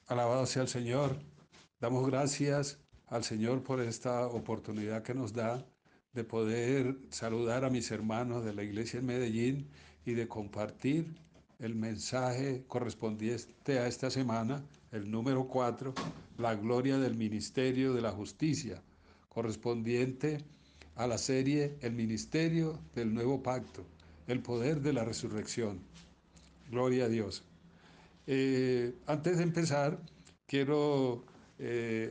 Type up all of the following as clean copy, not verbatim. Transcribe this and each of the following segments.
Alabado sea el Señor. Damos gracias al Señor por esta oportunidad que nos da de poder saludar a mis hermanos de la iglesia en Medellín y de compartir el mensaje correspondiente a esta semana, el número 4, la gloria del ministerio de la justicia, correspondiente a la serie El ministerio del nuevo pacto, el poder de la resurrección. Gloria a Dios. Antes de empezar, quiero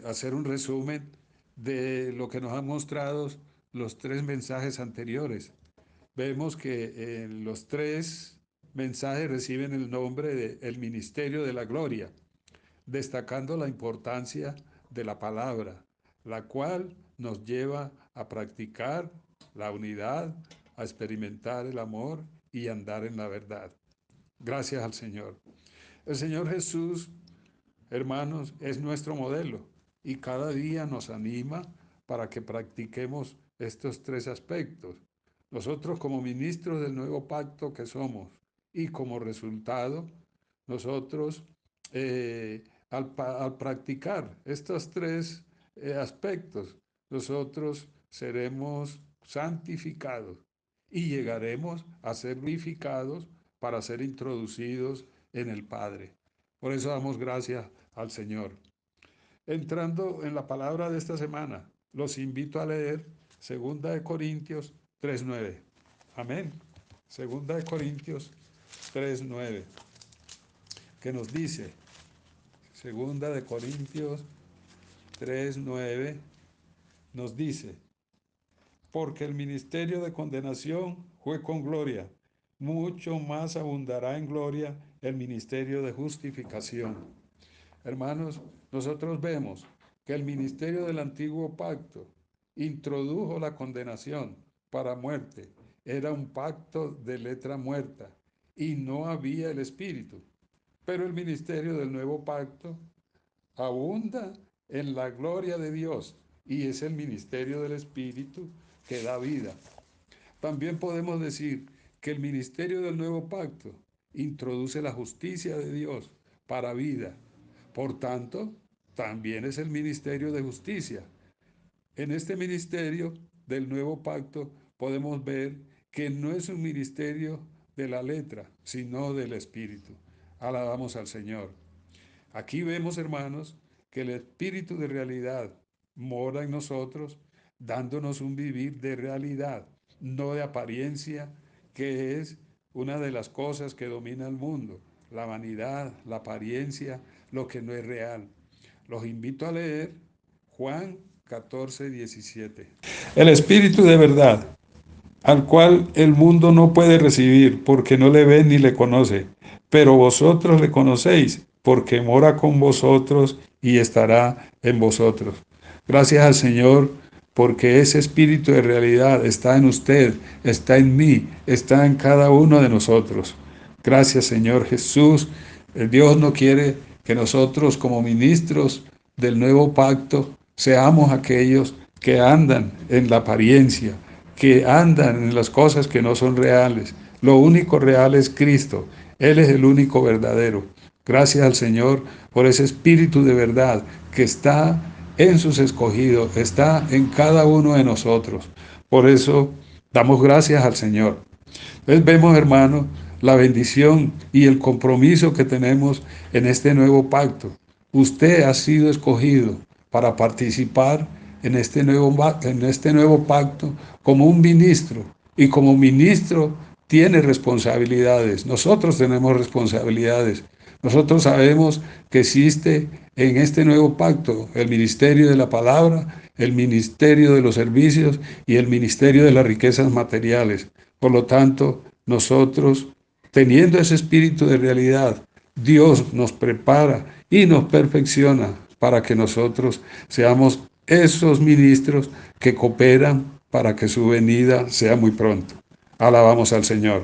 hacer un resumen de lo que nos han mostrado los tres mensajes anteriores. Vemos que los tres mensajes reciben el nombre de el ministerio de la gloria, destacando la importancia de la palabra, la cual nos lleva a practicar la unidad, a experimentar el amor y andar en la verdad. Gracias al Señor. El Señor Jesús, hermanos, es nuestro modelo y cada día nos anima para que practiquemos estos tres aspectos. Nosotros como ministros del nuevo pacto que somos y como resultado, nosotros al practicar estos tres aspectos, nosotros seremos santificados y llegaremos a ser glorificados para ser introducidos en el Padre. Por eso damos gracias al Señor. Entrando en la palabra de esta semana, los invito a leer 2 Corintios 3:9. Amén. 2 Corintios 3:9, que nos dice, 2 Corintios 3:9 nos dice, porque el ministerio de condenación fue con gloria, mucho más abundará en gloria el ministerio de justificación. Hermanos, nosotros vemos que el ministerio del antiguo pacto introdujo la condenación para muerte. Era un pacto de letra muerta y no había el Espíritu. Pero el ministerio del nuevo pacto abunda en la gloria de Dios y es el ministerio del Espíritu que da vida. También podemos decir que el ministerio del nuevo pacto introduce la justicia de Dios para vida. Por tanto, también es el ministerio de justicia. En este ministerio del nuevo pacto podemos ver que no es un ministerio de la letra, sino del Espíritu. Alabamos al Señor. Aquí vemos, hermanos, que el Espíritu de realidad mora en nosotros, dándonos un vivir de realidad, no de apariencia, que es una de las cosas que domina el mundo, la vanidad, la apariencia, lo que no es real. Los invito a leer Juan 14:17. El Espíritu de verdad, al cual el mundo no puede recibir, porque no le ve ni le conoce, pero vosotros le conocéis, porque mora con vosotros y estará en vosotros. Gracias al Señor, porque ese espíritu de realidad está en usted, está en mí, está en cada uno de nosotros. Gracias, Señor Jesús. El Dios no quiere que nosotros como ministros del nuevo pacto seamos aquellos que andan en la apariencia, que andan en las cosas que no son reales. Lo único real es Cristo. Él es el único verdadero. Gracias al Señor por ese espíritu de verdad que está en sus escogidos, está en cada uno de nosotros. Por eso damos gracias al Señor. Entonces vemos, hermanos, la bendición y el compromiso que tenemos en este nuevo pacto. Usted ha sido escogido para participar en este nuevo pacto como un ministro. Y como ministro tiene responsabilidades. Nosotros tenemos responsabilidades. Nosotros sabemos que existe en este nuevo pacto el ministerio de la palabra, el ministerio de los servicios y el ministerio de las riquezas materiales. Por lo tanto, nosotros, teniendo ese espíritu de realidad, Dios nos prepara y nos perfecciona para que nosotros seamos esos ministros que cooperan para que su venida sea muy pronto. Alabamos al Señor.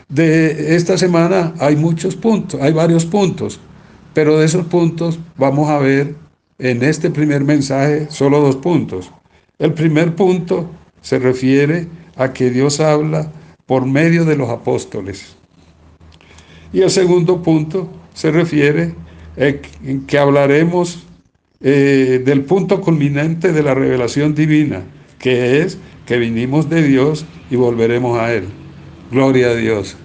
De esta semana hay muchos puntos, hay varios puntos, pero de esos puntos vamos a ver en este primer mensaje solo 2 puntos. El primer punto se refiere a que Dios habla por medio de los apóstoles. Y el segundo punto se refiere en que hablaremos del punto culminante de la revelación divina, que es que vinimos de Dios y volveremos a Él. Gloria a Dios.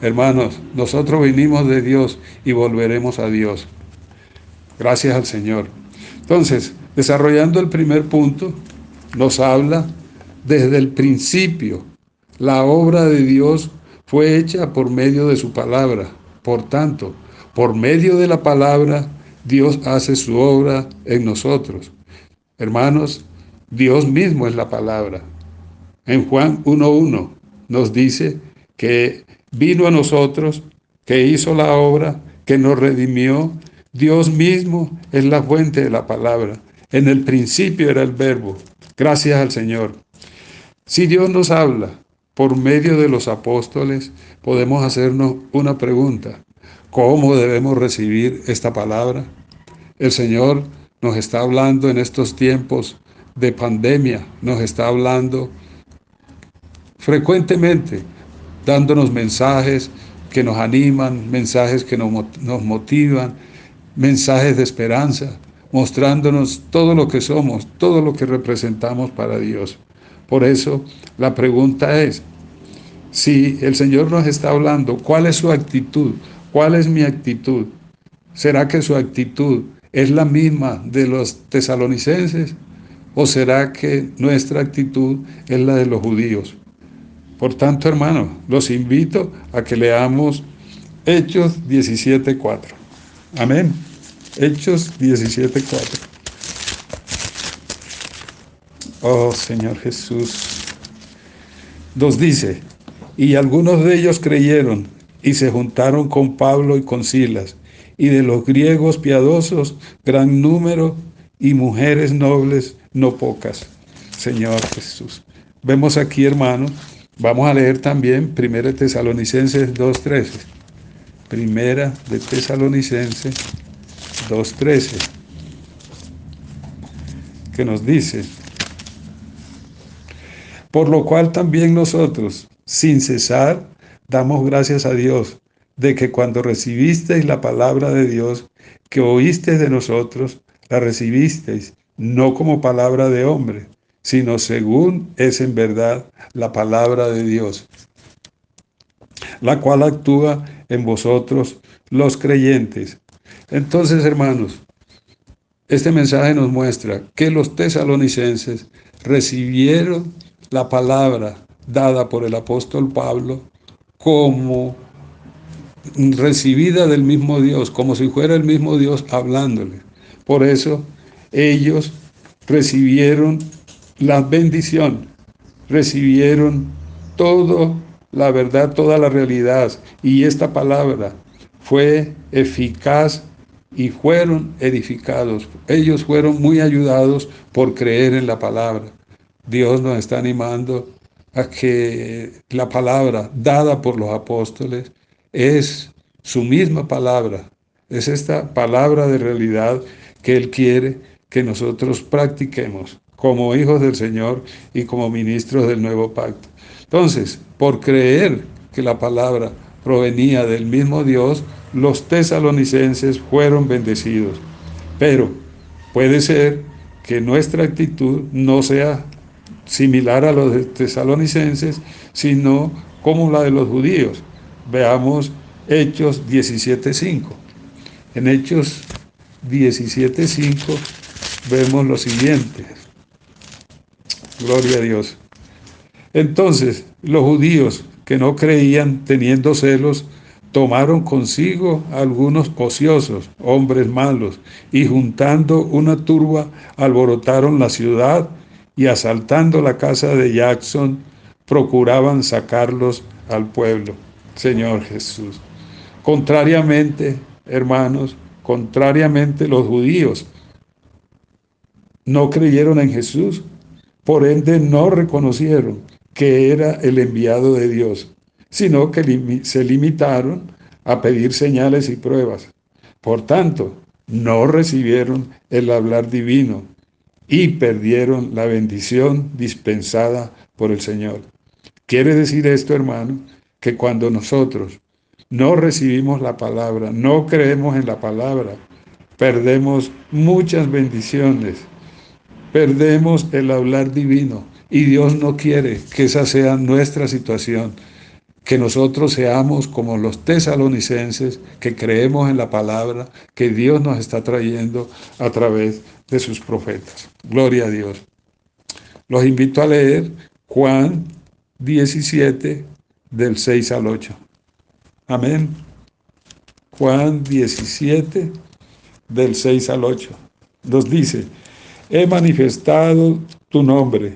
Hermanos, nosotros vinimos de Dios y volveremos a Dios. Gracias al Señor. Entonces, desarrollando el primer punto, nos habla desde el principio. La obra de Dios fue hecha por medio de su palabra. Por tanto, por medio de la palabra, Dios hace su obra en nosotros. Hermanos, Dios mismo es la palabra. En Juan 1:1 nos dice que vino a nosotros, que hizo la obra, que nos redimió. Dios mismo es la fuente de la palabra. En el principio era el verbo. Gracias al Señor. Si Dios nos habla por medio de los apóstoles, podemos hacernos una pregunta. ¿Cómo debemos recibir esta palabra? El Señor nos está hablando en estos tiempos de pandemia, nos está hablando frecuentemente, dándonos mensajes que nos animan, mensajes que nos motivan, mensajes de esperanza, mostrándonos todo lo que somos, todo lo que representamos para Dios. Por eso, la pregunta es, si el Señor nos está hablando, ¿cuál es su actitud? ¿Cuál es mi actitud? ¿Será que su actitud es la misma de los tesalonicenses? ¿O será que nuestra actitud es la de los judíos? Por tanto, hermanos, los invito a que leamos Hechos 17:4. Amén. Hechos 17:4. Oh, Señor Jesús. Nos dice, y algunos de ellos creyeron y se juntaron con Pablo y con Silas, y de los griegos piadosos, gran número, y mujeres nobles, no pocas. Señor Jesús. Vemos aquí, hermanos, vamos a leer también 1 Tesalonicenses 2:13. 1 Tesalonicenses 2:13, que nos dice, por lo cual también nosotros, sin cesar, damos gracias a Dios, de que cuando recibisteis la palabra de Dios, que oísteis de nosotros, la recibisteis, no como palabra de hombre, sino según es en verdad la palabra de Dios, la cual actúa en vosotros los creyentes. Entonces, hermanos, este mensaje nos muestra que los tesalonicenses recibieron la palabra dada por el apóstol Pablo como recibida del mismo Dios, como si fuera el mismo Dios hablándole. Por eso ellos recibieron la bendición, recibieron todo la verdad, toda la realidad, y esta palabra fue eficaz y fueron edificados. Ellos fueron muy ayudados por creer en la palabra. Dios nos está animando a que la palabra dada por los apóstoles es su misma palabra, es esta palabra de realidad que Él quiere que nosotros practiquemos como hijos del Señor y como ministros del nuevo pacto. Entonces, por creer que la palabra provenía del mismo Dios, los tesalonicenses fueron bendecidos. Pero puede ser que nuestra actitud no sea similar a los tesalonicenses, sino como la de los judíos. Veamos Hechos 17:5. En Hechos 17:5 vemos lo siguiente. Gloria a Dios. Entonces, los judíos que no creían, teniendo celos, tomaron consigo algunos ociosos, hombres malos, y juntando una turba, alborotaron la ciudad y asaltando la casa de Jackson, procuraban sacarlos al pueblo. Señor Jesús. Contrariamente, hermanos, contrariamente los judíos no creyeron en Jesús, por ende no reconocieron que era el enviado de Dios, sino que se limitaron a pedir señales y pruebas. Por tanto, no recibieron el hablar divino y perdieron la bendición dispensada por el Señor. Quiere decir esto, hermano, que cuando nosotros no recibimos la palabra, no creemos en la palabra, perdemos muchas bendiciones, perdemos el hablar divino y Dios no quiere que esa sea nuestra situación, que nosotros seamos como los tesalonicenses, que creemos en la palabra que Dios nos está trayendo a través de sus profetas. Gloria a Dios. Los invito a leer Juan 17, del 6 al 8. Amén. Juan 17, del 6 al 8. Nos dice: he manifestado tu nombre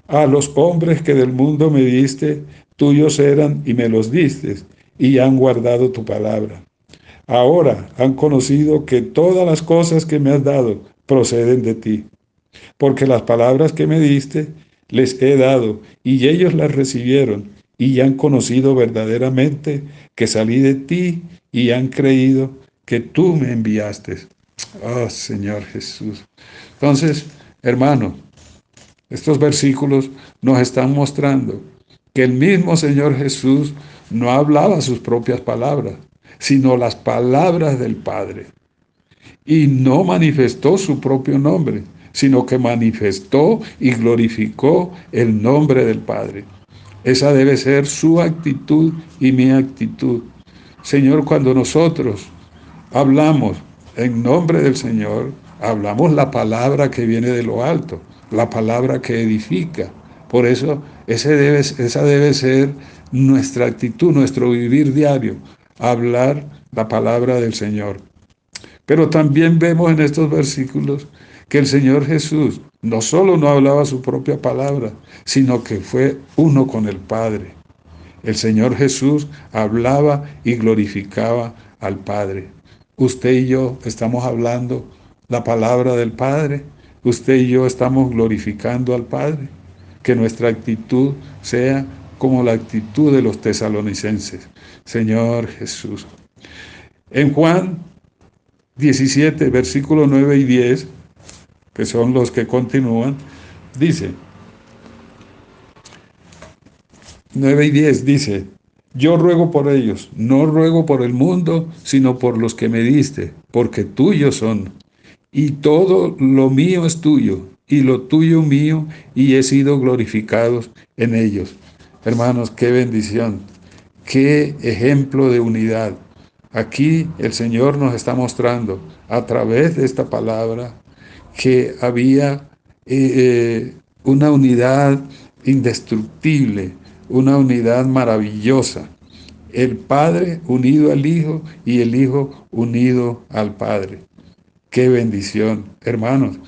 a los hombres que del mundo me diste, tuyos eran y me los diste, y han guardado tu palabra. Ahora han conocido que todas las cosas que me has dado proceden de ti, porque las palabras que me diste les he dado, y ellos las recibieron, y han conocido verdaderamente que salí de ti, y han creído que tú me enviaste. Oh, Señor Jesús. Entonces, hermano, estos versículos nos están mostrando que el mismo Señor Jesús no hablaba sus propias palabras, sino las palabras del Padre. Y no manifestó su propio nombre, sino que manifestó y glorificó el nombre del Padre. Esa debe ser su actitud y mi actitud. Señor, cuando nosotros hablamos en nombre del Señor, hablamos la palabra que viene de lo alto, la palabra que edifica. Por eso esa debe ser nuestra actitud, nuestro vivir diario, hablar la palabra del Señor. Pero también vemos en estos versículos que el Señor Jesús no solo no hablaba su propia palabra, sino que fue uno con el Padre. El Señor Jesús hablaba y glorificaba al Padre. Usted y yo estamos hablando la palabra del Padre. Usted y yo estamos glorificando al Padre. Que nuestra actitud sea como la actitud de los tesalonicenses. Señor Jesús. En Juan 17, versículos 9 y 10, que son los que continúan, dice, 9 y 10 dice: yo ruego por ellos, no ruego por el mundo, sino por los que me diste, porque tuyos son. Y todo lo mío es tuyo, y lo tuyo mío, y he sido glorificados en ellos. Hermanos, qué bendición, qué ejemplo de unidad. Aquí el Señor nos está mostrando a través de esta palabra que había una unidad indestructible, una unidad maravillosa. El Padre unido al Hijo y el Hijo unido al Padre. ¡Qué bendición! Hermanos,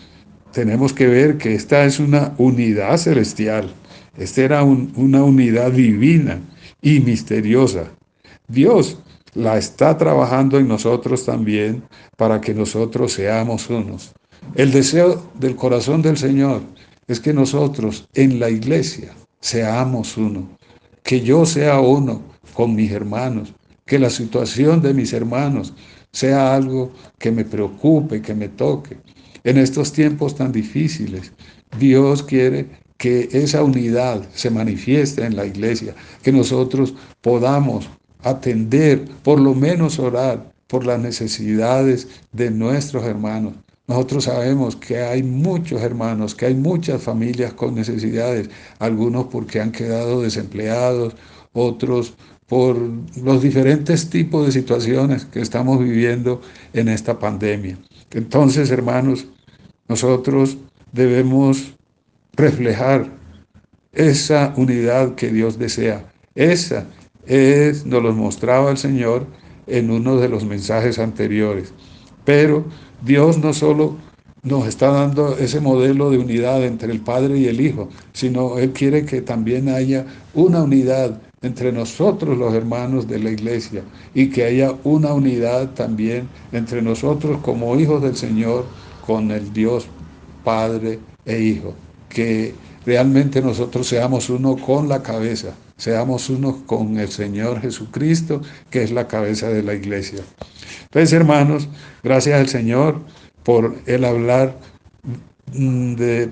tenemos que ver que esta es una unidad celestial. Esta era una unidad divina y misteriosa. Dios la está trabajando en nosotros también para que nosotros seamos unos. El deseo del corazón del Señor es que nosotros en la iglesia seamos uno, que yo sea uno con mis hermanos, que la situación de mis hermanos sea algo que me preocupe, que me toque. En estos tiempos tan difíciles, Dios quiere que esa unidad se manifieste en la iglesia, que nosotros podamos atender, por lo menos orar por las necesidades de nuestros hermanos. Nosotros sabemos que hay muchos hermanos, que hay muchas familias con necesidades, algunos porque han quedado desempleados, otros por los diferentes tipos de situaciones que estamos viviendo en esta pandemia. Entonces, hermanos, nosotros debemos reflejar esa unidad que Dios desea. Nos lo mostraba el Señor en uno de los mensajes anteriores. Pero Dios no solo nos está dando ese modelo de unidad entre el Padre y el Hijo, sino Él quiere que también haya una unidad entre nosotros los hermanos de la iglesia y que haya una unidad también entre nosotros como hijos del Señor con el Dios Padre e Hijo, que realmente nosotros seamos uno con la cabeza, seamos uno con el Señor Jesucristo, que es la cabeza de la iglesia. Entonces, hermanos, gracias al Señor por el hablar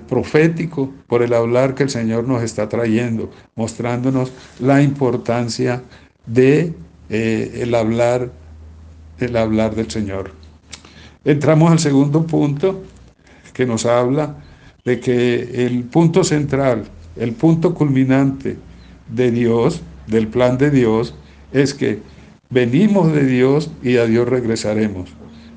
profético, por el hablar que el Señor nos está trayendo, mostrándonos la importancia de el hablar del Señor. Entramos al segundo punto, que nos habla de que el punto central, el punto culminante de Dios, del plan de Dios, es que venimos de Dios y a Dios regresaremos.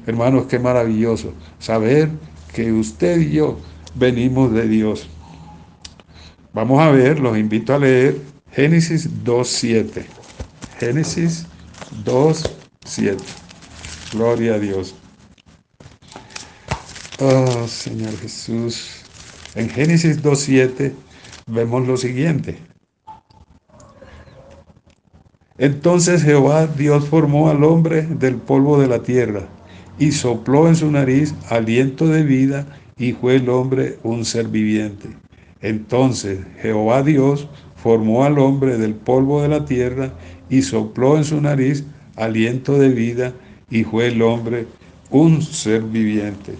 Hermanos, qué maravilloso saber que usted y yo venimos de Dios. Vamos a ver, los invito a leer Génesis 2:7. Génesis 2:7. Gloria a Dios. Oh, Señor Jesús. En Génesis 2:7 vemos lo siguiente. Entonces Jehová Dios formó al hombre del polvo de la tierra y sopló en su nariz aliento de vida y fue el hombre un ser viviente. Entonces Jehová Dios formó al hombre del polvo de la tierra y sopló en su nariz aliento de vida y fue el hombre un ser viviente.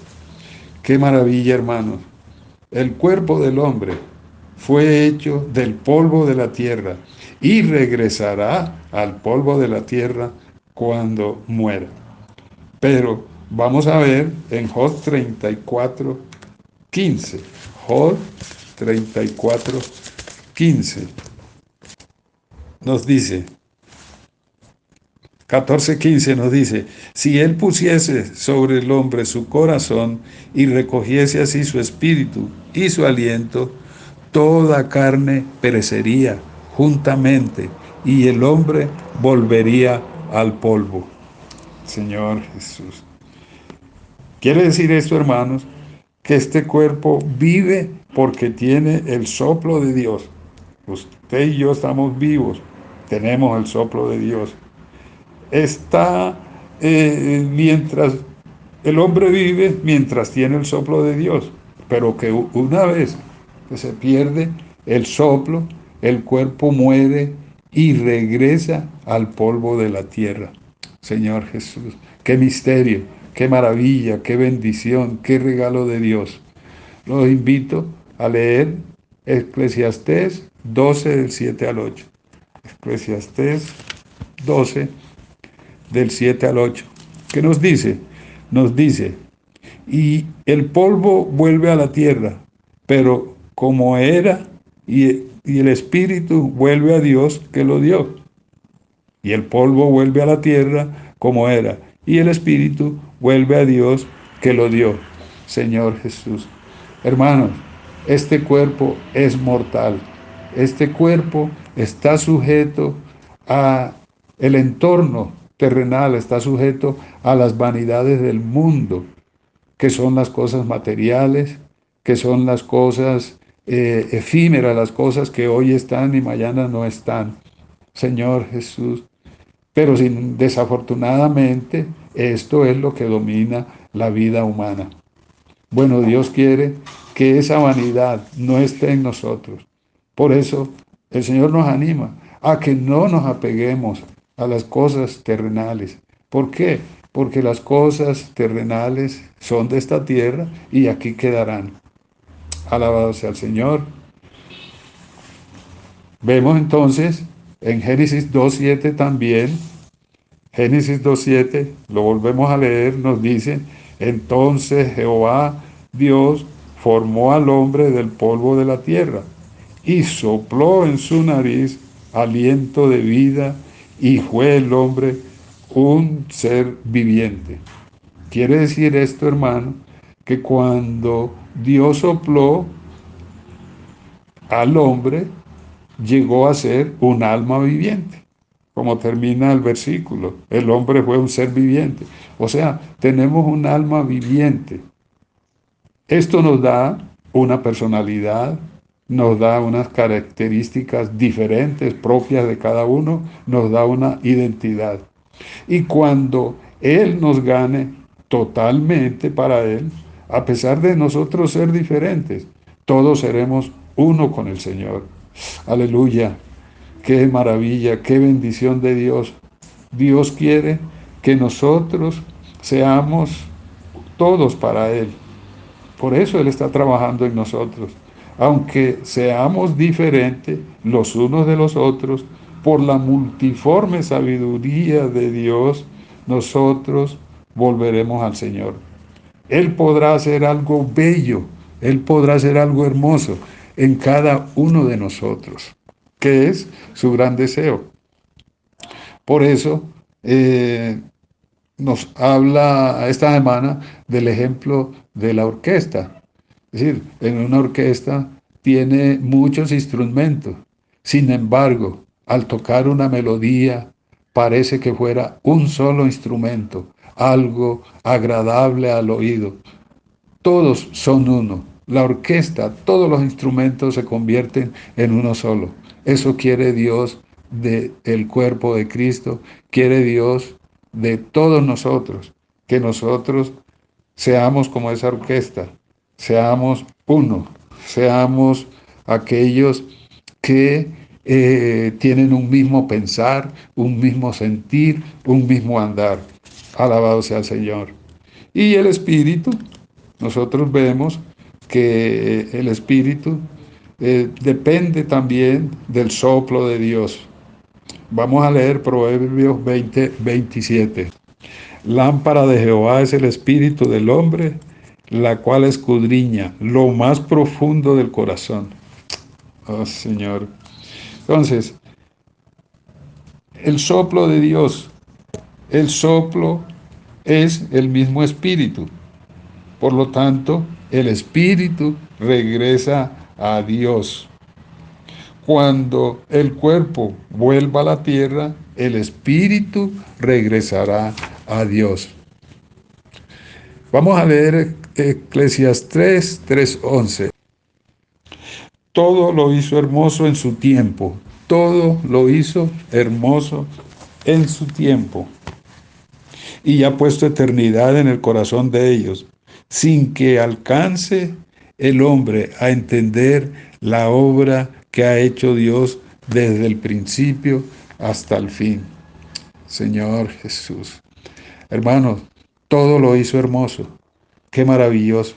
Qué maravilla, hermanos. El cuerpo del hombre fue hecho del polvo de la tierra y regresará al polvo de la tierra cuando muera. Pero vamos a ver en Job 34:15. Job 34:15 nos dice, 14:15 nos dice, si él pusiese sobre el hombre su corazón y recogiese así su espíritu y su aliento, toda carne perecería juntamente y el hombre volvería al polvo. Señor Jesús. Quiere decir esto, hermanos, que este cuerpo vive porque tiene el soplo de Dios. Usted y yo estamos vivos, tenemos el soplo de Dios. Está mientras el hombre vive, mientras tiene el soplo de Dios, pero que una vez que se pierde el soplo, el cuerpo muere y regresa al polvo de la tierra. Señor Jesús, qué misterio, qué maravilla, qué bendición, qué regalo de Dios. Los invito a leer Eclesiastés 12 del 7 al 8. Eclesiastés 12 del 7 al 8. ¿Qué nos dice? Nos dice, y el polvo vuelve a la tierra, pero como era, y el espíritu vuelve a Dios que lo dio. Y el polvo vuelve a la tierra como era, y el espíritu vuelve a Dios que lo dio. Señor Jesús. Hermanos, este cuerpo es mortal. Este cuerpo está sujeto a el entorno terrenal, está sujeto a las vanidades del mundo, que son las cosas materiales, que son las cosas efímeras, las cosas que hoy están y mañana no están. Señor Jesús. Pero desafortunadamente esto es lo que domina la vida humana. Bueno, Dios quiere que esa vanidad no esté en nosotros. Por eso el Señor nos anima a que no nos apeguemos a las cosas terrenales. ¿Por qué? Porque las cosas terrenales son de esta tierra y aquí quedarán. Alabado sea el Señor. Vemos entonces en Génesis 2:7 también, Génesis 2:7, lo volvemos a leer, nos dice, entonces Jehová Dios formó al hombre del polvo de la tierra y sopló en su nariz aliento de vida y fue el hombre un ser viviente. Quiere decir esto, hermano, que cuando Dios sopló al hombre, llegó a ser un alma viviente, como termina el versículo. El hombre fue un ser viviente. O sea, tenemos un alma viviente. Esto nos da una personalidad, nos da unas características diferentes, propias de cada uno, nos da una identidad. Y cuando Él nos gane totalmente para Él, a pesar de nosotros ser diferentes, todos seremos uno con el Señor. Aleluya, qué maravilla, qué bendición de Dios. Dios quiere que nosotros seamos todos para Él. Por eso Él está trabajando en nosotros. Aunque seamos diferentes los unos de los otros, por la multiforme sabiduría de Dios, nosotros volveremos al Señor. Él podrá hacer algo bello, Él podrá hacer algo hermoso en cada uno de nosotros, que es su gran deseo. Por eso nos habla esta semana del ejemplo de la orquesta. Es decir, en una orquesta tiene muchos instrumentos. Sin embargo, al tocar una melodía, parece que fuera un solo instrumento, algo agradable al oído. Todos son uno. La orquesta, todos los instrumentos se convierten en uno solo. Eso quiere Dios del cuerpo de Cristo, quiere Dios de todos nosotros, que nosotros seamos como esa orquesta, seamos uno, seamos aquellos que tienen un mismo pensar, un mismo sentir, un mismo andar. Alabado sea el Señor. Y el Espíritu, nosotros vemos que el Espíritu depende también del soplo de Dios. Vamos a leer Proverbios 20:27. Lámpara de Jehová es el espíritu del hombre, la cual escudriña lo más profundo del corazón. Oh, Señor. Entonces, el soplo de Dios, el soplo es el mismo espíritu. Por lo tanto, el espíritu regresa a Dios. Cuando el cuerpo vuelva a la tierra, el espíritu regresará a Dios. Vamos a leer Eclesiastés 3:11. Todo lo hizo hermoso en su tiempo. Todo lo hizo hermoso en su tiempo. Y ha puesto eternidad en el corazón de ellos, sin que alcance el hombre a entender la obra que ha hecho Dios desde el principio hasta el fin. Señor Jesús. Hermanos, todo lo hizo hermoso. Qué maravilloso.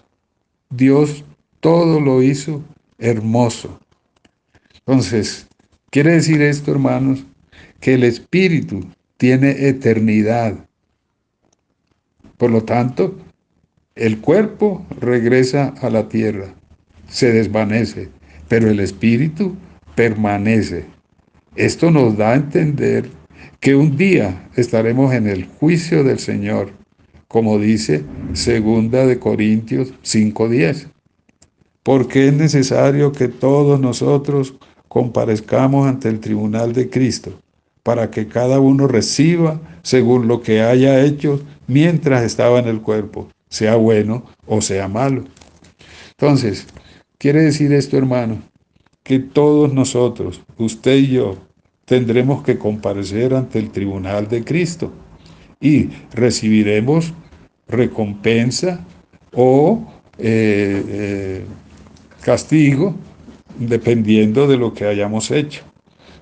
Dios todo lo hizo hermoso. Entonces, quiere decir esto, hermanos, que el Espíritu tiene eternidad. Por lo tanto, el cuerpo regresa a la tierra, se desvanece, pero el Espíritu permanece. Esto nos da a entender que un día estaremos en el juicio del Señor, como dice 2 Corintios 5:10. Porque es necesario que todos nosotros comparezcamos ante el tribunal de Cristo, para que cada uno reciba según lo que haya hecho mientras estaba en el cuerpo, sea bueno o sea malo. Entonces, quiere decir esto, hermano, que todos nosotros, usted y yo, tendremos que comparecer ante el tribunal de Cristo y recibiremos recompensa o castigo dependiendo de lo que hayamos hecho.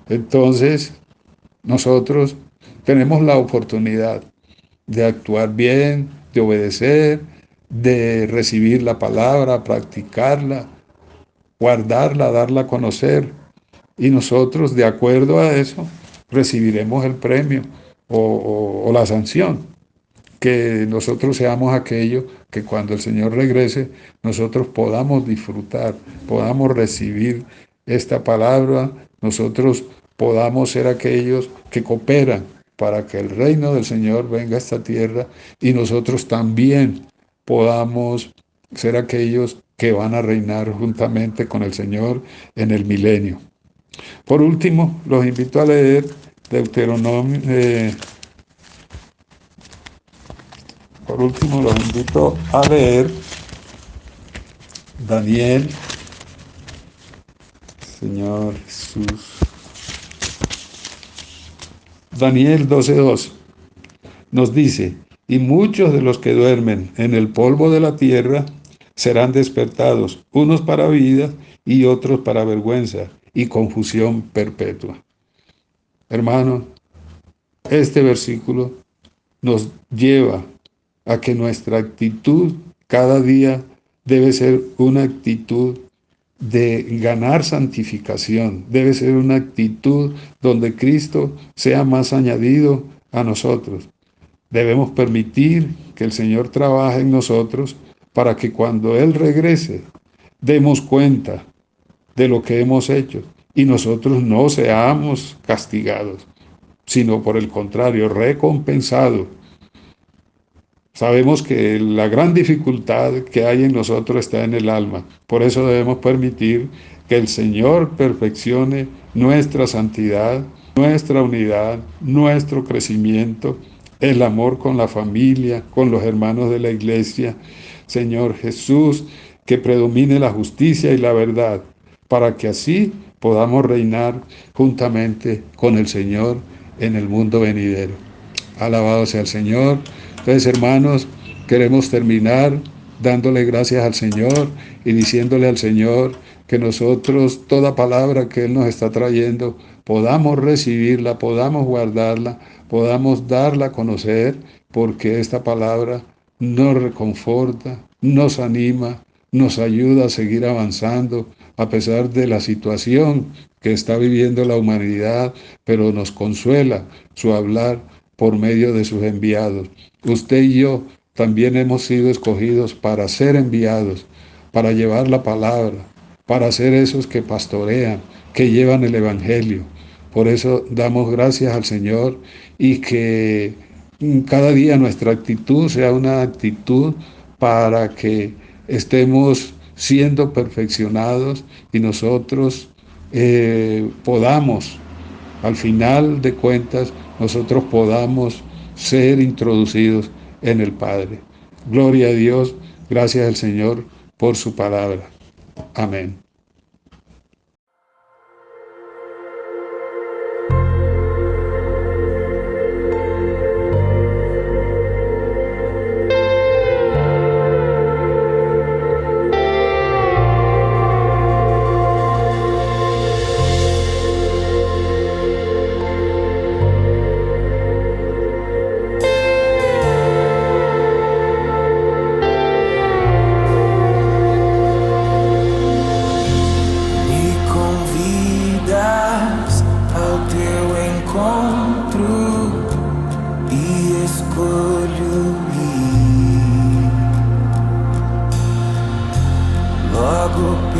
Entonces, nosotros tenemos la oportunidad de actuar bien, de obedecer, de recibir la palabra, practicarla, guardarla, darla a conocer. Y nosotros, de acuerdo a eso, recibiremos el premio o la sanción. Que nosotros seamos aquellos que cuando el Señor regrese, nosotros podamos disfrutar, podamos recibir esta palabra, nosotros podamos ser aquellos que cooperan para que el reino del Señor venga a esta tierra y nosotros también podamos ser aquellos que van a reinar juntamente con el Señor en el milenio. Por último, los invito a leer Deuteronomio. Por último, los invito a leer Daniel, Señor Jesús. Daniel 12:2 nos dice, y muchos de los que duermen en el polvo de la tierra serán despertados, unos para vida y otros para vergüenza y confusión perpetua. Hermanos, este versículo nos lleva a que nuestra actitud cada día debe ser una actitud de ganar santificación, debe ser una actitud donde Cristo sea más añadido a nosotros, Debemos permitir que el Señor trabaje en nosotros para que cuando Él regrese, demos cuenta de lo que hemos hecho y nosotros no seamos castigados, sino por el contrario, recompensados. Sabemos que la gran dificultad que hay en nosotros está en el alma. Por eso debemos permitir que el Señor perfeccione nuestra santidad, nuestra unidad, nuestro crecimiento, el amor con la familia, con los hermanos de la iglesia. Señor Jesús, que predomine la justicia y la verdad, para que así podamos reinar juntamente con el Señor en el mundo venidero. Alabado sea el Señor. Entonces, hermanos, queremos terminar dándole gracias al Señor y diciéndole al Señor que nosotros, toda palabra que Él nos está trayendo, podamos recibirla, podamos guardarla, podamos darla a conocer, porque esta palabra nos reconforta, nos anima, nos ayuda a seguir avanzando a pesar de la situación que está viviendo la humanidad, pero nos consuela su hablar por medio de sus enviados. Usted y yo también hemos sido escogidos para ser enviados, para llevar la palabra, para ser esos que pastorean, que llevan el Evangelio. Por eso damos gracias al Señor y que cada día nuestra actitud sea una actitud para que estemos siendo perfeccionados y nosotros podamos, al final de cuentas, nosotros podamos ser introducidos en el Padre. Gloria a Dios, gracias al Señor por su palabra. Amén. Escolho ir logo